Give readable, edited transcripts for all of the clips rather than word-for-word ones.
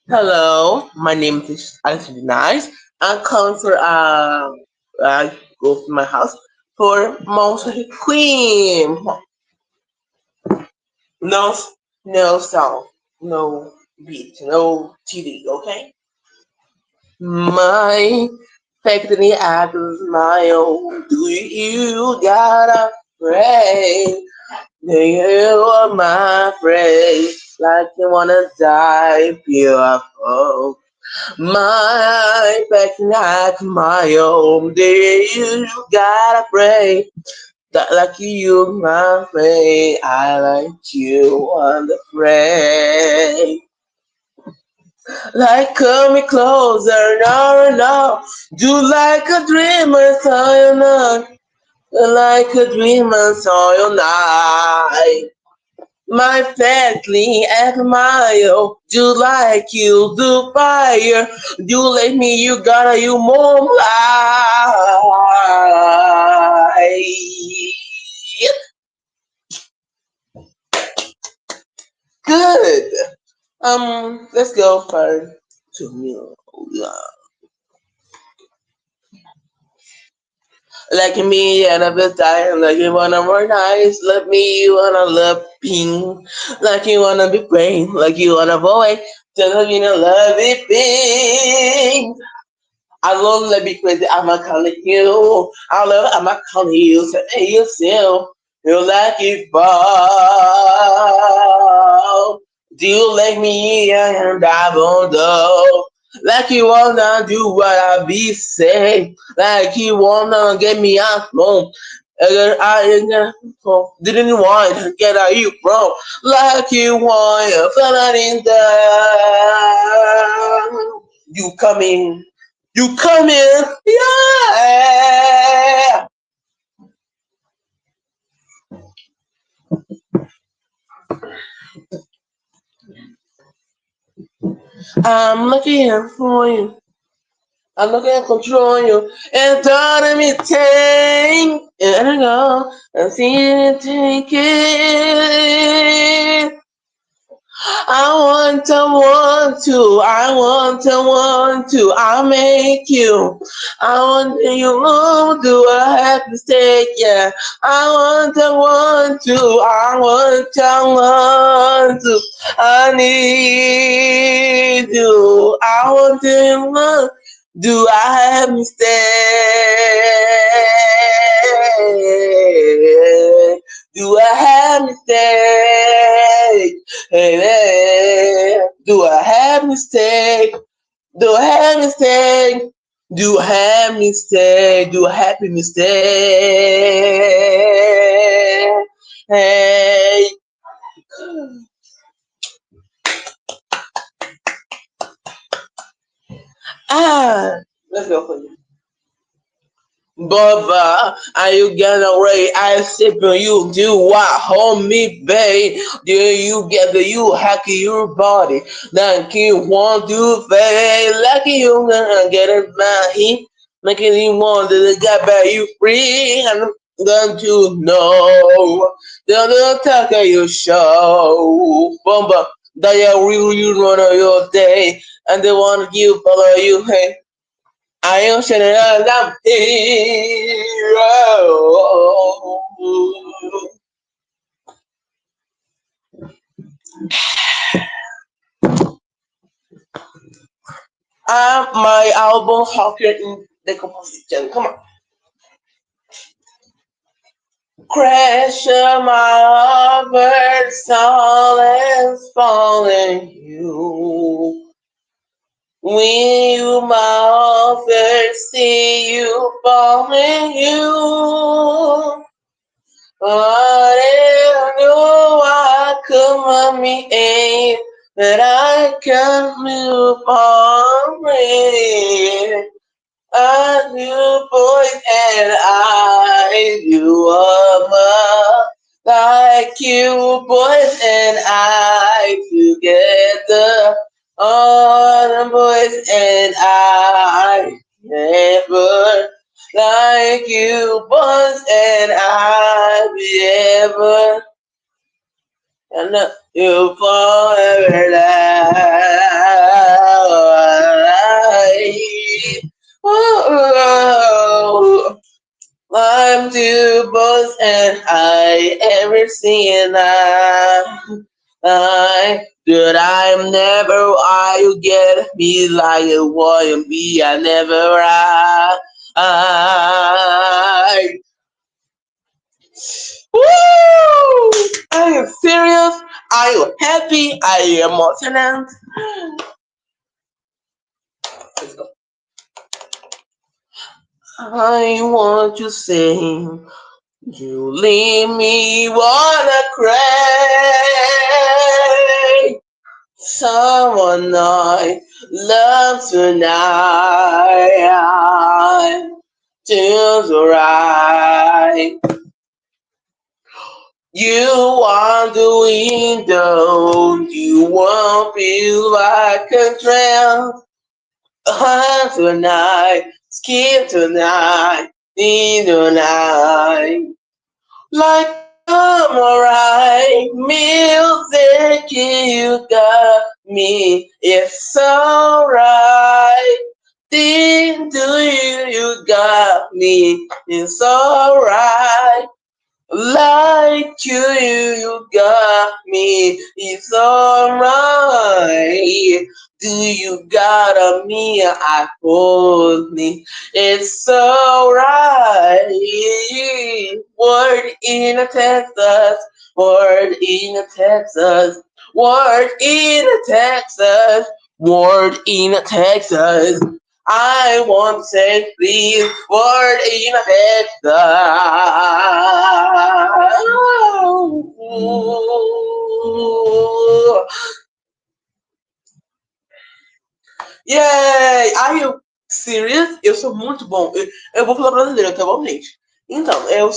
Hello, my name is Alison Nice. I'm calling for go to my house for Monster Queen. No, no song, no beat, no TV. Okay. My factory actors, my own. Do you gotta pray? Do you are my friend? Like you wanna die, beautiful. My back like my own day, you gotta pray. That like you, my friend, I like you on the pray. Like coming closer, no, no. Do like a dreamer, so you know. Like a dreamer, so you know. My family admire you like you do fire. You let me, you gotta, you more life. Good. Let's go for to you. Like me and a bit time, like you wanna more nice, like me you wanna love pink, like you wanna be brave, like you wanna boy, just you know love it pink. I love let be crazy, I'ma calling you. I love I'ma calling you, say hey yourself. You like it fall. Do you like me and I won't know? Like you wanna do what I be say. Like you wanna get me out home. Didn't want to get out you from like you want to feel it down. You coming you come in, yeah. I'm looking for you. I'm looking to control you. And don't me take and I go and see you take it. I'll make you. I want you, do I have to stay? Yeah, I want to, I need you, I want to, do I have to stay? Do I have to stay? Hey, hey, do I have mistake? Do I have mistake? Do I have mistake? Do I have mistake? Hey, let's go for you. Baba, are you getting away? I sip on you, do what? Hold me, babe. Do you get the you hack your body? Like you want to fade, like you gonna get it my heat. Making you want to get back you free. And I'm going to know the talk of your show. Bumba, that you really run on your day. And they want you follow you, hey. I am shining a hero. My album Hawker in the composition. Come on. Crash my heart, silence falling you. When you my first see you falling you. But if you I come on me aim that I can move on with. I knew boys and I you are my like you boys and I together. All the boys and I never like you boys and I ever and you forever life. Oh, I'm too boss and I ever seen I that I'm never I you get me like a want be I never I Woo! Are you serious? Are you happy? Are you emotional? I want to sing. You leave me wanna cry. Someone I love tonight. Just right. You are the window. You won't feel like a drown. Tonight, skip tonight, in the night. Like I'm alright, music, you got me. It's alright. Did do you got me. It's alright. Like you got me. It's alright. Do you got a me? I hold me. It's alright. Word in a Texas. Word in a Texas. Word in a Texas. Word in a Texas. I want say please word in a Texas. Yeah, are you serious? Eu sou muito bom. Eu vou falar brasileiro, tá bom, gente? Então, eu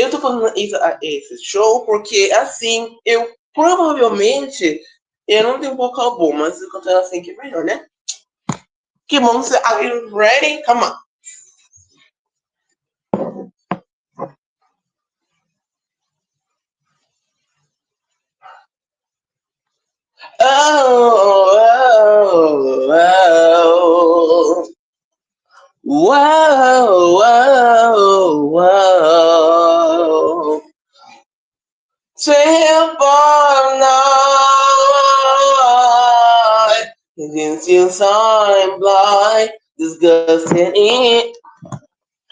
tô falando esse show porque, assim, eu provavelmente, eu não tenho um vocal bom, mas eu cantando assim que é melhor, né? Que bom, are you ready? Come on. Oh, oh, oh. Whoa, whoa, whoa. Simple night. Since I'm blind, disgusting in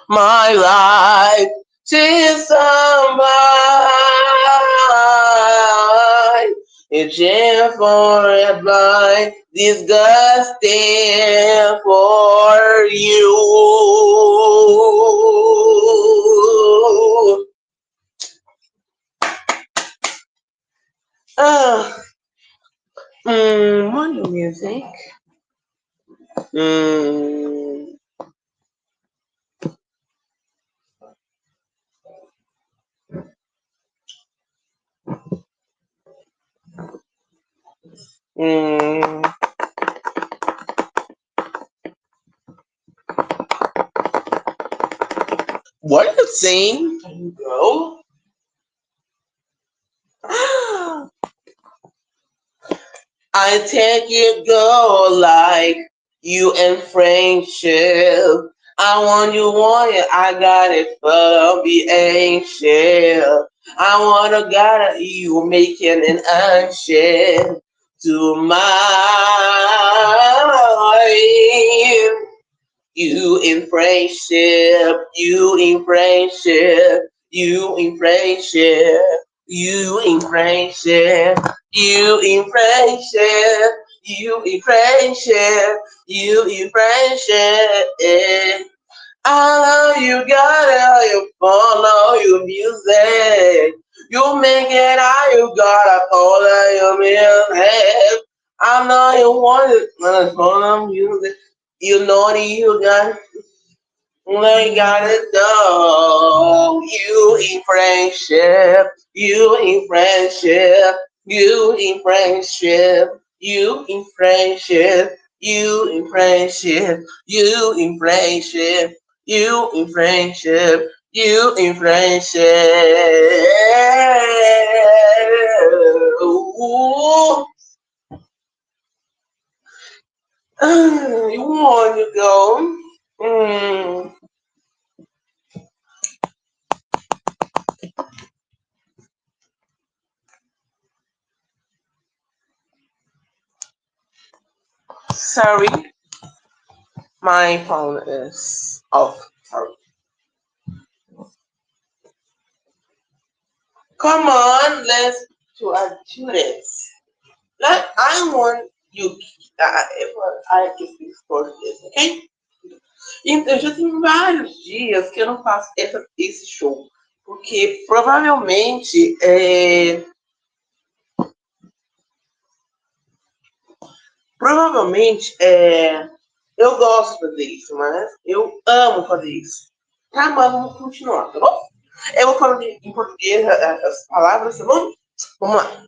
my life. Since I'm blind, itching for a blind, disgusting for you. Uh, money music. Mm, mm, what are you saying? Can you go? I take it go like you and friendship. I want it, I got it from the angel. I wanna got you making an action to mine. You in friendship, you in friendship, you in friendship, you in friendship, you in friendship, you in friendship, you in friendship. I know you got it, you follow your music. You make it how you gotta follow your music. I know you want it, but follow music. You know that you got I gotta know you in friendship, you in friendship, you in friendship, you in friendship, you in friendship, you in friendship, you in friendship, you in friendship. You want to go? Mm, sorry, my phone is off. Sorry. Come on, let's do this. Like I want you, I que fiz por this, ok? Então, já tem vários dias que eu não faço esse show. Porque provavelmente, eu gosto de fazer isso, mas eu amo fazer isso. Tá, mas vamos continuar, tá bom? Eu vou falar em português as palavras, tá bom? Vamos lá.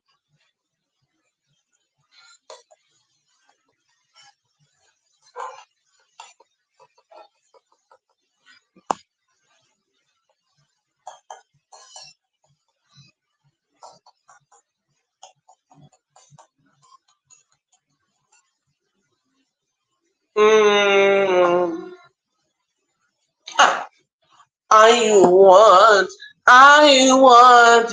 Hum, ah, I want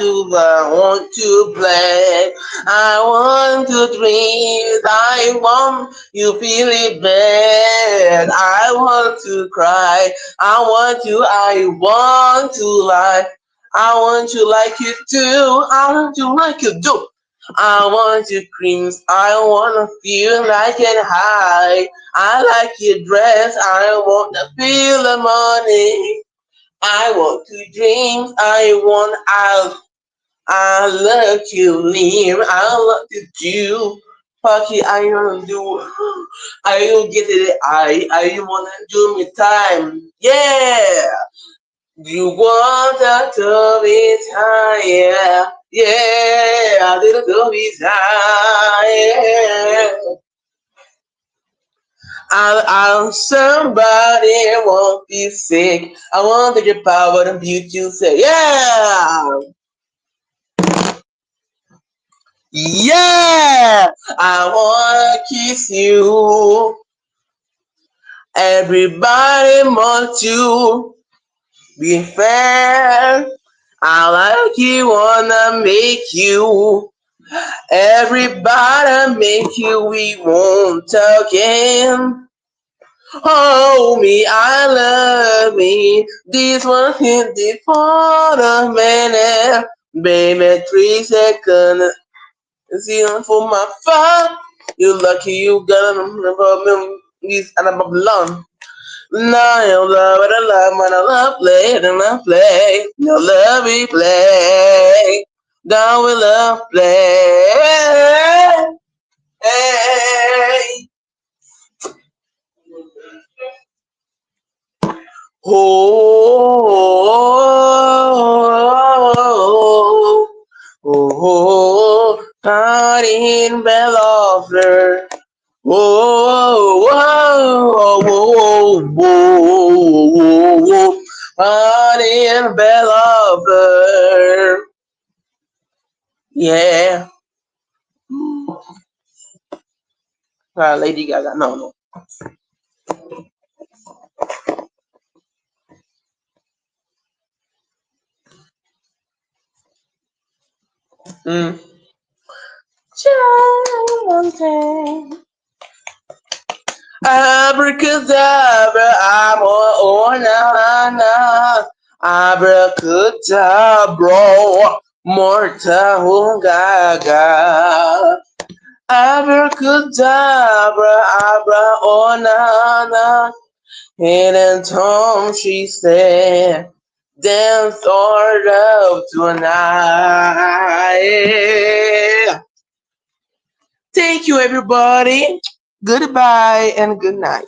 to play, I want to dream, I want you feel it bad, I want to cry, I want to lie, I want you like you do, I want you like you do. I want to creams, I wanna feel like and high. I like your dress, I wanna feel the money. I want to dream, I love to live, I love to do. Fucky, I wanna do, I will get it, I wanna do me time. Yeah, you want that to be time, yeah, yeah, little to be time, yeah. I'm somebody won't be sick. I want to get power and beauty to say, yeah, yeah, I wanna kiss you. Everybody wants to be fair. I like you, wanna make you. Everybody make you, we won't again. Hold me, I love me. This one hit it for a minute. Baby, 3 seconds. See for my fun. You lucky you got a these and a Babylon. Now you love it, I love when I love play and I play. You love me play. Now we love play. Hey. Oh, oh, caught in Belofler. Whoa, whoa, whoa, whoa, whoa, caught in Belofler. Yeah. Lady Gaga, no, no. Mm. Just one thing. Abracadabra, I'm on, na, na. Abracadabra, mortal gaga. Abracadabra, abra, oh, na, na. Hidden Tom, she said, dance sort of tonight. Thank you, everybody. Goodbye and good night.